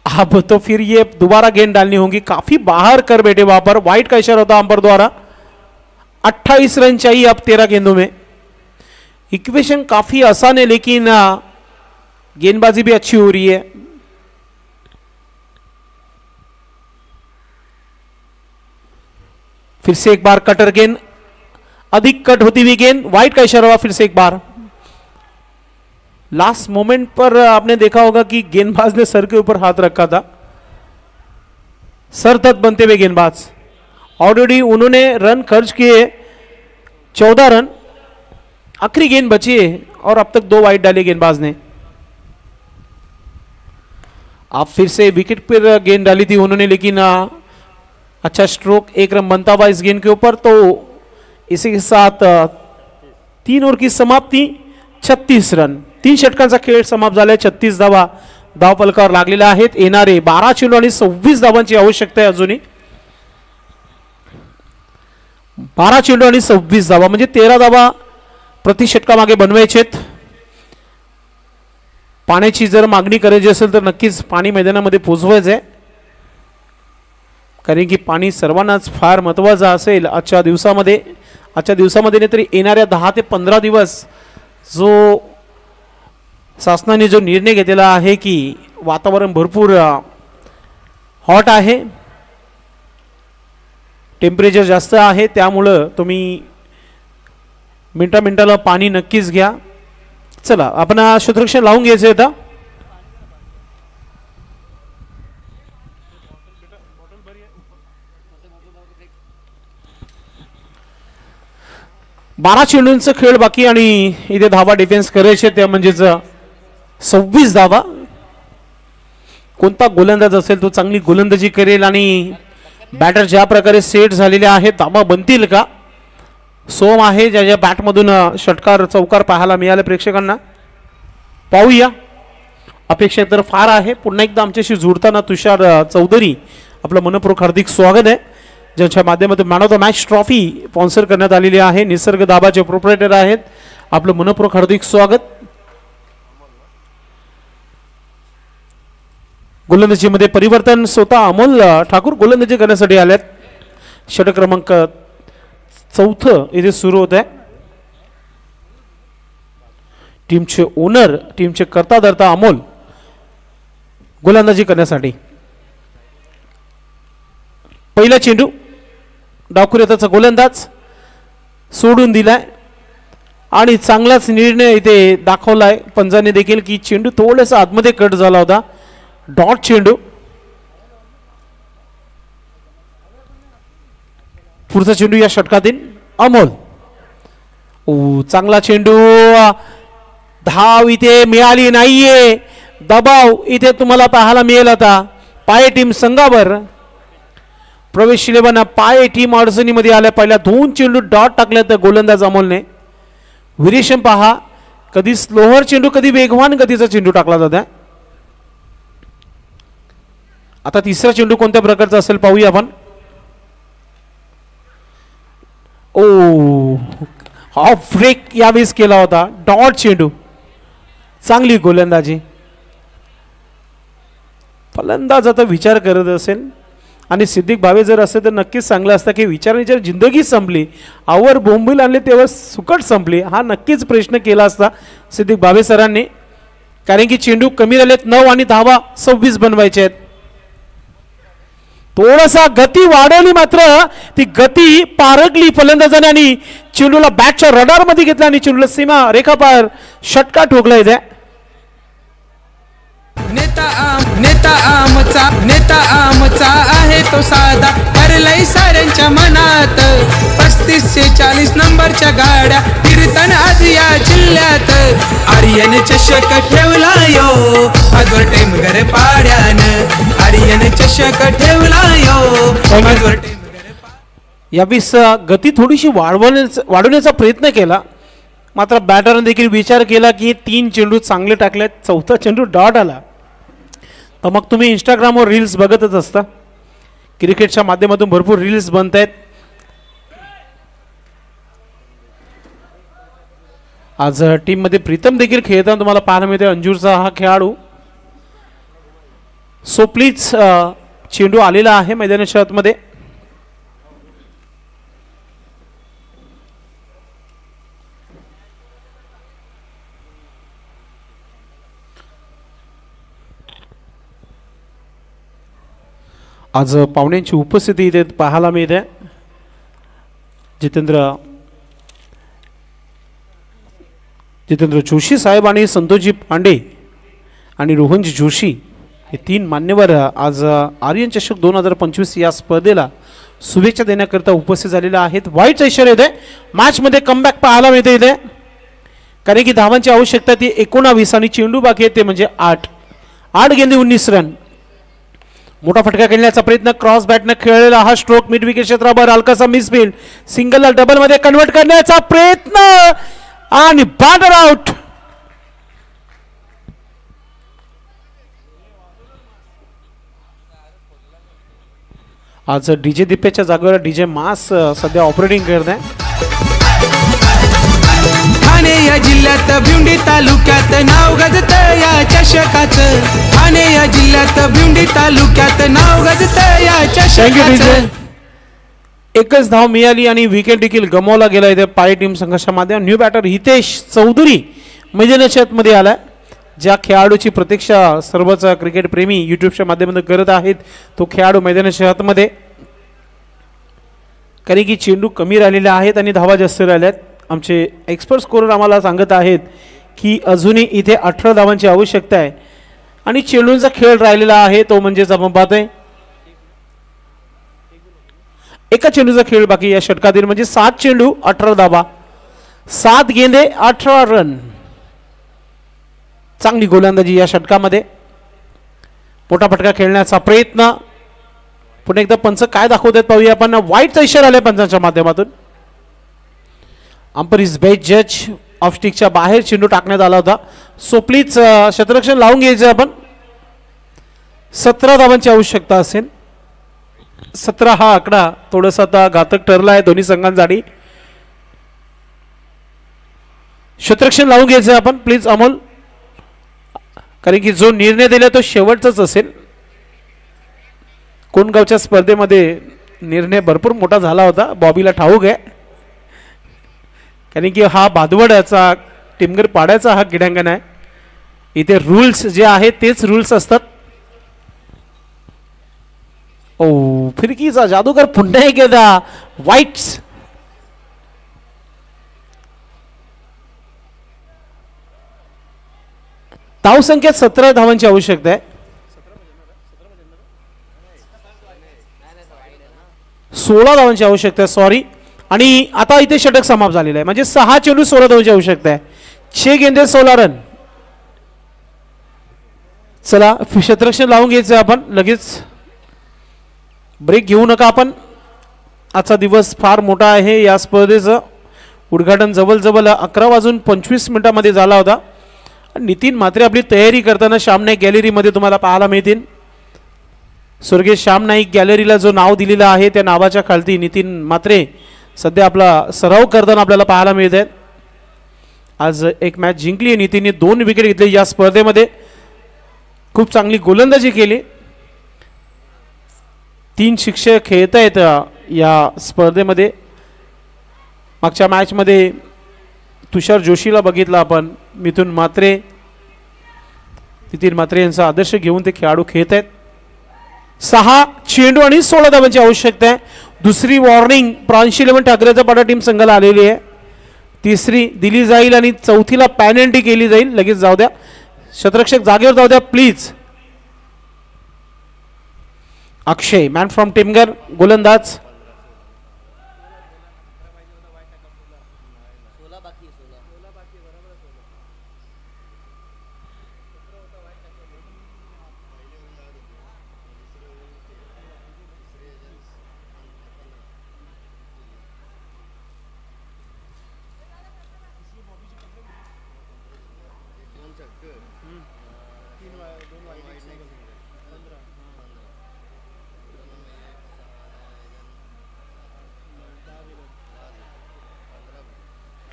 अब तो फिर ये दोबारा गेंद डालनी होगी, काफी बाहर कर बैठे वहां पर, वाइड का इशारा होता अंपर द्वारा। 28 रन चाहिए अब 13 गेंदों में। इक्वेशन काफी आसान है, लेकिन गेंदबाजी भी अच्छी हो रही है। फिर से एक बार कटर गेंद, अधिक कट होती हुई गेंद, वाइड का इशारा हुआ फिर से एक बार। लास्ट मोमेंट पर आपने देखा होगा कि गेंदबाज ने सर के ऊपर हाथ रखा था, सर दर्द बनते हुए गेंदबाज। ऑलरेडी उन्होंने रन खर्च किए 14 रन, आखिरी गेंद बची है और अब तक 2 वाइड डाले गेंदबाज ने। आप फिर से विकेट पर गेंद डाली थी उन्होंने, लेकिन अच्छा स्ट्रोक, 1 रन बनता हुआ इस गेंद के ऊपर। तो इसी के साथ 3 ओव्हर की समाप्ती, 36 रन, 3 षटकांचा खेळ समाप्त झालाय। 36 धावा धावफलकावर लागलेल्या आहेत। येणारे 12 चेंडू आणि 26 धावांची आवश्यकता आहे अजूनही। 12 चेंडू आणि 26 धावा म्हणजे 13 धावा प्रति षटकामागे बनवायचेत। पाण्याची जर मागणी करायची असेल तर नक्कीच पाणी मैदानामध्ये पोहोचवायचं आहे, कारण की पाणी सर्वांनाच फार महत्त्वाचं असेल आजच्या दिवसामध्ये। आजच्या दिवसामध्ये नाही तरी येणाऱ्या 10 ते 15 दिवस जो शासनाने जो निर्णय घेतलेला आहे की वातावरण भरपूर हॉट आहे, टेम्परेचर जास्त आहे, त्यामुळं तुम्ही मिनिटाला पाणी नक्कीच घ्या। चला आपण क्षेत्ररक्षण लावून घ्यायचं आता। बारा चेंडूंचा खेळ बाकी आणि इथे धावा डिफेन्स करायचे, त्या म्हणजेच 26 धावा। कोणता गोलंदाज असेल तो चांगली गोलंदाजी करेल आणि बॅटर ज्या प्रकारे सेट झालेले आहेत धावा बनतील का? सोम आहे ज्याच्या बॅटमधून षटकार चौकार पाहायला मिळाले प्रेक्षकांना, पाहूया। अपेक्षा तर फार आहे। पुन्हा एकदा आमच्याशी जुळताना तुषार चौधरी, आपलं मनपूर्वक हार्दिक स्वागत आहे, ज्यांच्या माध्यमातून man of the match trophy sponsor करण्यात आलेली आहे। निसर्ग दाबाचे प्रोप्रायटर आहेत, आपलं मनपूर्वक हार्दिक स्वागत। गोलंदाजीमध्ये परिवर्तन, स्वतः अमोल ठाकूर गोलंदाजी करण्यासाठी आलेत। षटक क्रमांक 4 इथे सुरू होत आहे। टीमचे ओनर, टीमचे कर्ता धर्ता अमोल गोलंदाजी करण्यासाठी। पहिला चेंडू डावखुऱ्याचा गोलंदाज सोडून दिलाय। आणि चांगलाच निर्णय इथे दाखवलाय पंजाने देखील की चेंडू थोडासा आतमध्ये कट झाला होता. डॉट चेंडू. पुढचा चेंडू या षटकातील अमोल. चांगला चेंडू. धाव इथे मिळाली नाहीये. दबाव इथे तुम्हाला पाहायला मिळेल. आता पाय टीम संघावर प्रवेश 11 पाय टीम अडचणीमध्ये आल्या. पहिल्या 2 चेंडू डॉट टाकल्या तर गोलंदाज अमोलने. व्हेरिएशन पहा, कधी स्लोअर चेंडू कधी वेगवान गतीचा चेंडू टाकला जातो. आता तिसरा चेंडू कोणत्या प्रकारचा असेल पाहूया आपण. ऑफ ब्रेक यावेळेस केला होता. डॉट चेंडू. चांगली गोलंदाजी. फलंदाज आता विचार करत असेल आणि सिद्दीक भावे जर असेल तर नक्कीच चांगलं असतं की विचाराने जर जिंदगी संपली, आवर बोंबील आणले तेव्हा सुकट संपली, हा नक्कीच प्रश्न केला असता सिद्दीक भावे सरांनी. कारण की चेंडू कमी राहिलेत. 9 आणि धावा 26 बनवायचे आहेत. थोडासा गती वाढवली, मात्र ती गती पारखली फलंदाजाने आणि चेंडूला बॅटच्या रडार मध्ये घेतला आणि चेंडूला सीमा रेखापार षटका ठोकला इथे. नेता आमचा आहे तो साधा, करलय साऱ्यांच्या मनात. 35 से 40 नंबरच्या गाड्या कीर्तन आज या जिल्ह्यात. आर्यन चषक ठेवला यो आजवर टेम घर पाड्यानं. आर्यन चषक ठेवला यो आजवर टेम. यावेळेस गती थोडीशी वाढवण्याचा प्रयत्न केला, मात्र बॅटरने देखील विचार केला की 3 चेंडू चांगले टाकलेत, 4था चेंडू डॉट आला. तर मग तुम्ही इंस्टाग्रामवर रील्स बघतच असता. क्रिकेटच्या माध्यमातून भरपूर रील्स बनत आहेत. आज टीममध्ये प्रीतम देखील खेळताना तुम्हाला पाहायला मिळते. अंजूरचा हा खेळाडू. सो प्लीज चेंडू आलेला आहे मैदानाच्या आतमध्ये. आज पाहुण्यांची उपस्थिती इथे पाहायला मिळते. जितेंद्र जोशी साहेब आणि संतोषजी पांडे आणि रोहनजी जोशी हे 3 मान्यवर आज आर्यन चषक 2025 या स्पर्धेला शुभेच्छा देण्याकरता उपस्थित झालेले आहेत. वाईट इशारा येते. मॅच मध्ये कमबॅक पाहायला मिळते इथे, कारण की धावांची आवश्यकता ती 19 आणि चेंडू बाकी आहे ते म्हणजे 8 गेंदे 19 रन. मोठा फटका खेळण्याचा प्रयत्न. क्रॉस बॅटने खेळलेला हा स्ट्रोक मिड विकेट क्षेत्रावर हलकासा मिसफील्ड. सिंगलला डबल मध्ये कन्वर्ट करण्याचा प्रयत्न आणि बॅटर आउट. आज डीजे दिप्याच्या जागेवर डीजे मास सध्या ऑपरेटिंग करत आहे. ठाणे या जिल्ह्यात भिवंडी तालुक्यात नाव गाजत या चषकाचं. ठाणे या जिल्ह्यात भिवंडी तालुक्यात नाव गाजत या चषकाचं. एकच धाव मिळाली आणि विकेट देखील गमावला गेला इथे पाय टीम संघर्षाच्या माध्यमातून. न्यू बॅटर हितेश चौधरी मैदानाच्या आतमध्ये आलाय. ज्या खेळाडूची प्रतीक्षा सर्वच क्रिकेट प्रेमी युट्यूबच्या माध्यमातून करत आहेत तो खेळाडू मैदानाच्या आतमध्ये. कारण की चेंडू कमी राहिलेले आहेत आणि धावा जास्त राहिल्यात. आमचे एक्सपर्ट स्कोरर आम्हाला सांगत आहेत की अजूनही इथे 18 धावांची आवश्यकता आहे आणि चेंडूंचा खेळ राहिलेला आहे तो म्हणजेच आपण पाहतोय एका चेंडूचा खेळ बाकी या षटकातील. म्हणजे 7 चेंडू 18 धावा, 7 गेंदे 18 रन. चांगली गोलंदाजी या षटकामध्ये. मोठा फटका खेळण्याचा प्रयत्न. पुन्हा एकदा पंच काय दाखवतात पाहूया आपण. वाईटचा इशारा आलाय पंचांच्या माध्यमातून. अंपर इज बेस्ट जज. ऑफ स्टिकच्या बाहेर चेंडू टाकण्यात आला होता. सो प्लीज क्षेत्ररक्षण लावून घ्यायचं आपण. 17 धावांची आवश्यकता असेल. 17 हा आकडा थोडासा आता घातक ठरला आहे दोन्ही संघांसाठी. क्षेत्ररक्षण लावून घ्यायचं आपण प्लीज अमोल, कारण की जो निर्णय दिला तो शेवटचाच असेल. कोणगावच्या स्पर्धेमध्ये निर्णय भरपूर मोठा झाला होता, बॉबीला ठाऊक आहे. कारण की हा भादवड्याचा टिमगर पाड्याचा हा क्रीडांगण आहे. इथे रूल्स जे आहेत तेच रूल्स असतात. ओ फिरकीचा जादूगर पुन्हा एकदा वाईट्स. धावसंख्या 17 धावांची आवश्यकता आहे. 16 धावांची आवश्यकता आहे, सॉरी. आणि आता इथे षटक समाप्त झालेलं आहे, म्हणजे 6 चेंडू 16 धावांची आवश्यकता आहे. 6 गेंदे 16 रन. चला क्षेत्ररक्षण लावून घ्यायचं आपण, लगेच ब्रेक घेऊ नका आपण. आजचा दिवस फार मोठा आहे. या स्पर्धेचं उद्घाटन जवळजवळ 11:25 झाला होता. नितीन म्हात्रे आपली तयारी करताना श्याम नाईक गॅलरीमध्ये तुम्हाला पाहायला मिळतील. स्वर्गीय श्याम नाईक गॅलरीला जो नाव दिलेलं आहे त्या नावाच्या खालती नितीन म्हात्रे सध्या आपला सराव करताना आपल्याला पाहायला मिळत आहेत. आज एक मॅच जिंकली आहे नितीनने, 2 विकेट घेतले या स्पर्धेमध्ये. खूप चांगली गोलंदाजी केली. 3 शिक्षक खेळत आहेत या स्पर्धेमध्ये. मागच्या मॅचमध्ये तुषार जोशीला बघितलं आपण. मिथुन म्हात्रे, नितीन म्हात्रे यांचा आदर्श घेऊन ते खेळाडू खेळत आहेत. 6 चेंडू आणि 16 धावांची आवश्यकता आहे. दुसरी वॉर्निंग प्रांश 11 ठाकरेचा पाडा टीम संघाला आलेली आहे. तिसरी दिली जाईल आणि चौथीला पॅनल्टी केली जाईल. लगेच जाऊ द्या, क्षेत्ररक्षक जागेवर जाऊ द्या प्लीज. अक्षय मॅन फ्रॉम टिमगर गोलंदाज.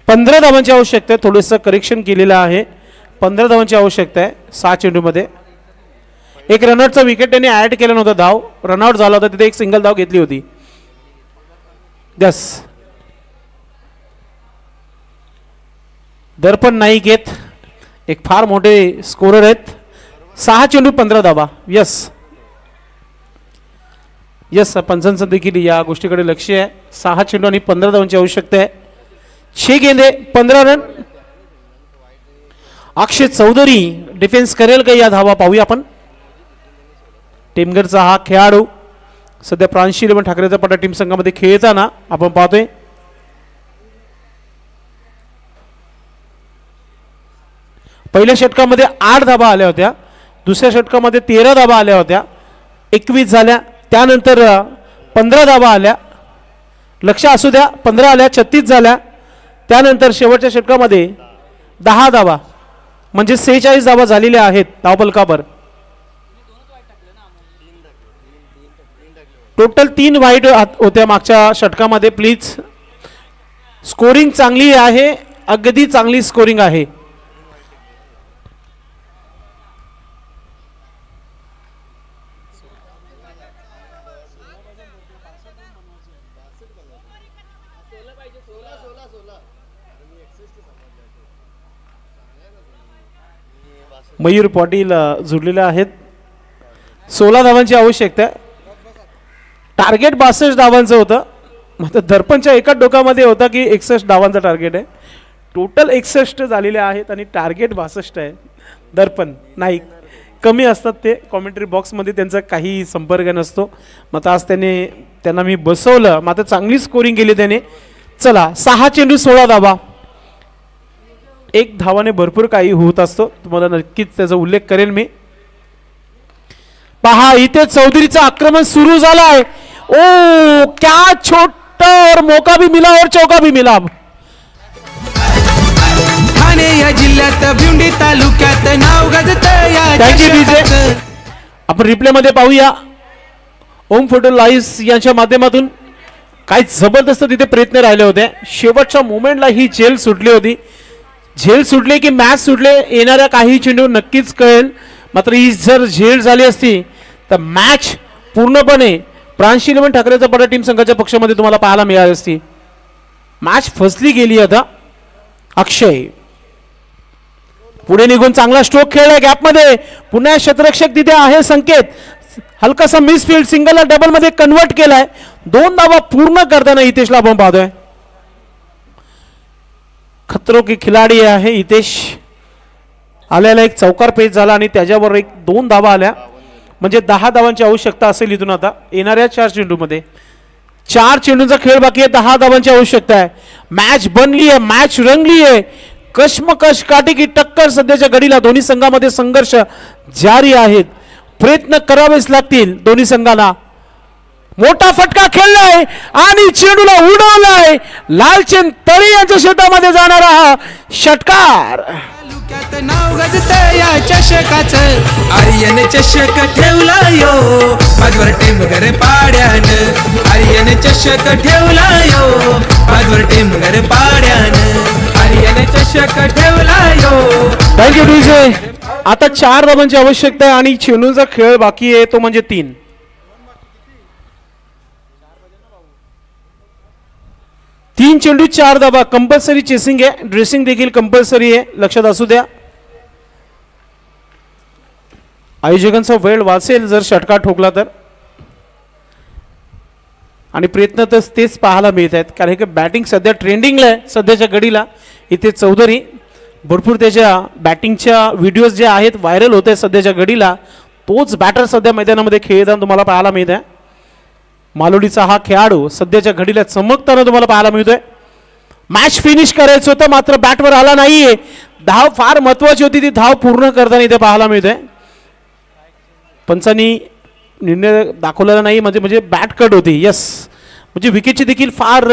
पंधरा धावांची आवश्यकता आहे. थोडंसं करेक्शन केलेलं आहे. 15 धावांची आवश्यकता आहे 6 चेंडूमध्ये. एक रनआउटचा विकेट त्यांनी ऍड केला नव्हता. धाव रनआउट झाला होता, तिथे एक सिंगल धाव घेतली होती. यस, दर्पण नाईक आहेत, एक फार मोठे स्कोरर आहेत. 6 चेंडू 15 धावा. यस यस, पंचांचं देखील या गोष्टीकडे लक्ष आहे. 6 चेंडू आणि 15 धावांची आवश्यकता आहे. 6 गेंदे 15 रन. अक्षय चौधरी डिफेन्स करेल का या धावा पाहूया आपण. टेमगरचा हा खेळाडू सध्या प्रांश 11 ठाकरेचा पटा टीम संघामध्ये खेळताना आपण पाहतोय. पहिल्या षटकामध्ये 8 धाबा आल्या होत्या. दुसऱ्या षटकामध्ये 13 धाबा आल्या होत्या. 21 झाल्या. त्यानंतर 15 धाबा आल्या. लक्ष असू द्या, 15 आल्या, 36 झाल्या. त्यानंतर शेवटच्या षटकामध्ये 10 धाबा, म्हणजे 46 धाबा झालेल्या आहेत धावफलकावर. टोटल 3 वाईट होत्या मागच्या षटकामध्ये. प्लीज, स्कोरिंग चांगली आहे, अगदी चांगली स्कोरिंग आहे. मयूर पाटील जुडलेले आहेत. 16 धावांची आवश्यकता आहे. टार्गेट 62 धावांचं होतं. मात्र दर्पणच्या एकाच डोकामध्ये होता की 61 धावांचा टार्गेट आहे. टोटल 61 झालेले आहेत आणि टार्गेट 62 आहे. दर्पण नाईक कमी असतात ते, कॉमेंट्री बॉक्समध्ये त्यांचा काही संपर्क नसतो. मात्र आज त्यांना मी बसवलं, मात्र चांगली स्कोरिंग केली त्याने. चला, 6 चेंडू 16 धावा. 1 धावाने भरपूर काही होत असतो, तुम्हाला नक्कीच त्याचा उल्लेख करेन मी. पहा, इथे चौधरीचं आक्रमण सुरू झालं आहे. ओ क्या छोटा, और मौका भी मिला और चौका भी मिला. ठाणे या जिल्ह्यात भिवंडी तालुक्यात नाव गाजतं या डीजे. आपण रिप्ले मध्ये पाहूया. ओम फोटो लाईव्ह यांच्या माध्यमातून काय जबरदस्त तिथे प्रयत्न राहिले होते. शेवटच्या मोमेंटला ही झेल सुटली होती. झेल सुटले की मॅच सुटले येणाऱ्या काही चेंडू नक्कीच कळेल. मात्र ही जर झेल झाली असती तर मॅच पूर्णपणे प्रांश 11 ठाकरेचा पडा टीम संघाच्या पक्षामध्ये तुम्हाला पाहायला मिळाली असती. मॅच फसली गेली. आता अक्षय पुढे निघून चांगला स्ट्रोक खेळला गॅपमध्ये. पुन्हा क्षेत्ररक्षक तिथे आहे संकेत. हलकासा मिसफील्ड, सिंगलला डबल मध्ये कन्वर्ट केलाय. 2 धावा पूर्ण करताना हितेशला आपण पाहतोय. खतरों के खिलाडी आहे हितेश. आल्याला एक चौकार पेच झाला आणि त्याच्यावर एक 2 धावा आल्या, म्हणजे 10 धावांची आवश्यकता असेल इथून आता येणाऱ्या 4 चेंडूमध्ये. 4 चेंडूंचा खेळ बाकी आहे, 10 धावांची आवश्यकता आहे. मॅच बनली आहे, मॅच रंगली आहे. कश्मकश काटेकी टक्कर सध्याच्या घडीला दोन्ही संघामध्ये संघर्ष जारी आहेत. प्रयत्न करावेच लागतील दोन्ही संघाला. मोठा फटका खेळलाय आणि चेंडूला उडवलाय. लालचंद तळे यांच्या शेतामध्ये जाणारा हा षटकार. तालुक्यात नाव गाजतं या चषकाचं, आर्यन चषक ठेवला यो माझवर टेमघर पाड्यानं. आर्यन चषक ठेवला यो माझवर टेमघर पाड्यानं. आर्यन चषक ठेवला यो. Thank you DJ. आता 4 धावांची आवश्यकता आहे आणि चेंडूचा खेळ बाकी आहे तो म्हणजे 3. 3 चेंडू 4 धावा. कंपल्सरी चेसिंग आहे, ड्रेसिंग देखील कंपल्सरी आहे, लक्षात असू द्या. आयोजकांचा वेळ वाचेल जर षटकार ठोकला तर. आणि प्रयत्न तर तेच पाहायला मिळत आहेत, कारण की बॅटिंग सध्या ट्रेंडिंगला आहे सध्याच्या घडीला. इथे चौधरी भरपूर त्याच्या बॅटिंगच्या व्हिडिओज जे आहेत व्हायरल होत आहेत सध्याच्या घडीला. तोच बॅटर सध्या मैदानामध्ये खेळताना तुम्हाला पाहायला मिळत आहे. मालोडीचा हा खेळाडू सध्याच्या घडीला चमकताना तुम्हाला पाहायला मिळतोय. मॅच फिनिश करायचं होतं मात्र बॅटवर आला नाहीये. धाव फार महत्वाची होती, ती धाव पूर्ण करताना इथे पाहायला मिळतोय. पंचांनी निर्णय दाखवलेला नाही, म्हणजे बॅट कट होती. यस, म्हणजे विकेटची देखील फार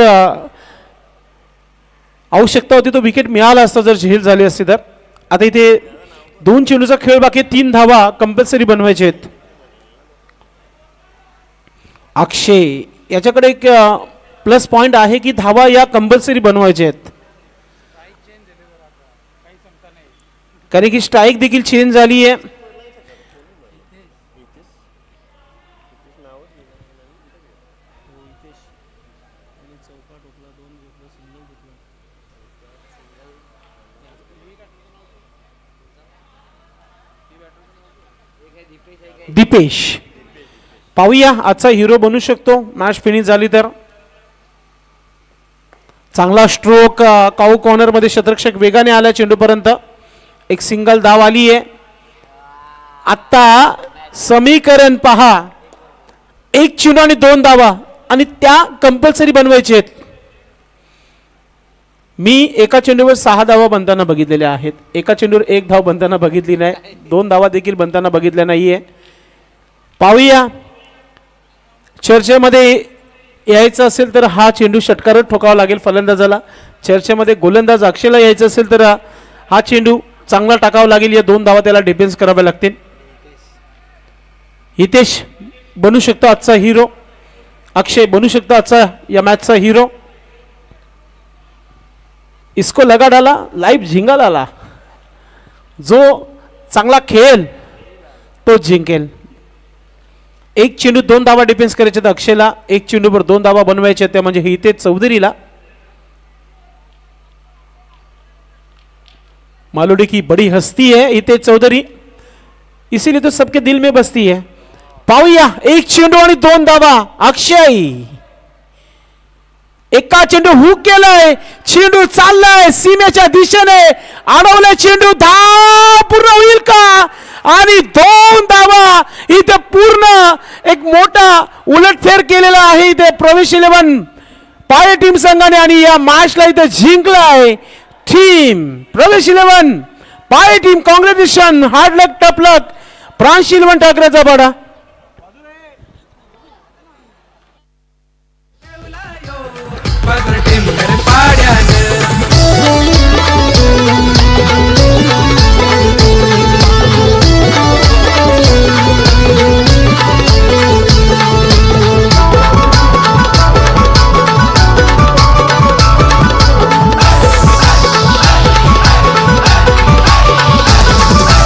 आवश्यकता होती, तो विकेट मिळाला असता जर झेल झाली असती तर. आता इथे 2 चेंडूचा खेळ बाकी, 3 धावा कंपल्सरी बनवायचे आहेत. अक्षय याच्याकडे एक प्लस पॉइंट आहे की धावा या कंपल्सरी बनवायचे आहेत, कारण की स्ट्राईक देखील चेंज झाली आहे. दीपेश पाहूया आजचा हिरो बनू शकतो मॅच फिनिश झाली तर. चांगला स्ट्रोक, काऊ कॉर्नर मध्ये शतरक्षक वेगाने आला चेंडूपर्यंत. एक सिंगल धाव आली आहे. आता समीकरण पहा, 1 चेंडू आणि 2 धावा आणि त्या कंपल्सरी बनवायचे आहेत. मी एका चेंडूवर 6 धावा बनताना बघितलेल्या आहेत, एका चेंडूवर 1 धाव बनताना बघितली नाही, 2 धावा देखील बनताना बघितल्या नाहीये. पाहूया, चर्चेमध्ये यायचं असेल तर हा चेंडू षटकारच ठोकावा लागेल फलंदाजाला. चर्चेमध्ये गोलंदाज अक्षयला यायचं असेल तर हा चेंडू चांगला टाकावा लागेल. या 2 धावा त्याला डिफेन्स कराव्या लागतील. हितेश बनू शकतो आजचा हिरो, अक्षय बनू शकतो आजचा या मॅचचा हिरो. इसको लगा डाला, लाईव्ह झिंगाला आला. जो चांगला खेळेल तो जिंकेल. 1 चेंडू 2 धावा डिफेन्स करायचे तर अक्षयला, 1 चेंडूवर 2 धावा बनवायच्या त्या म्हणजे हितेश चौधरीला. मालूडी की बड़ी हस्ती है हितेश चौधरी, इसीलिए तो सबके दिल में बसती है. पाहूया, 1 चेंडू आणि 2 धावा. अक्षय एका चेंडू हुक केलाय, चेंडू चाललाय सीमेच्या दिशेने, अडवलाय चेंडू, धाव पूर्ण होईल का? आणि 2 धावा. इथे पूर्ण एक मोठा उलटफेर केलेला आहे इथे प्रवेश 11 पाळे टीम संघाने आणि या मॅचला इथे जिंकलाय टीम प्रवेश 11 पाळे टीम. कॉंग्रॅच्युलेशन, हार्ड लक, टफ लक. प्रांश 11 ठाकरेचा बडा.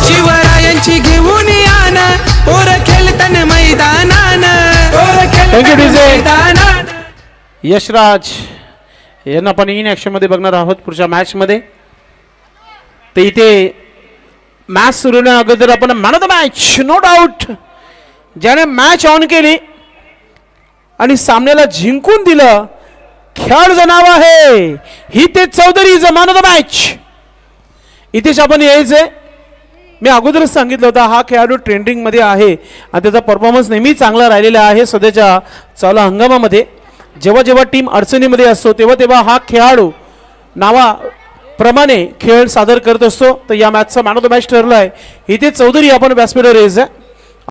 शिवरायांची घेऊन यान पोर खेळताना मैदानान. Thank you DJ. यशराज यांना आपण इन ॲक्शन मध्ये बघणार आहोत पुढच्या मॅच मध्ये. तर इथे मॅच सुरू होण्या अगोदर आपण man of the match, no doubt, ज्याने मॅच ऑन केली आणि सामन्याला जिंकून दिलं, खेळाडूचं नाव आहे Hitesh Chaudhary, is a man of the match. इथेच आपण यायचंय मी अगोदरच सांगितलं होतं हा खेळाडू ट्रेंडिंगमध्ये आहे आणि त्याचा परफॉर्मन्स नेहमी चांगला राहिलेला आहे. सध्याच्या चालू हंगामामध्ये जेव्हा जेव्हा टीम अडचणीमध्ये असतो तेव्हा तेव्हा हा खेळाडू नावाप्रमाणे खेळ सादर करत असतो. तर या मॅचचा मॅन ऑफ द मॅच ठरला आहे. इथे चौधरी आपण व्यासपीठावर रेज आहे.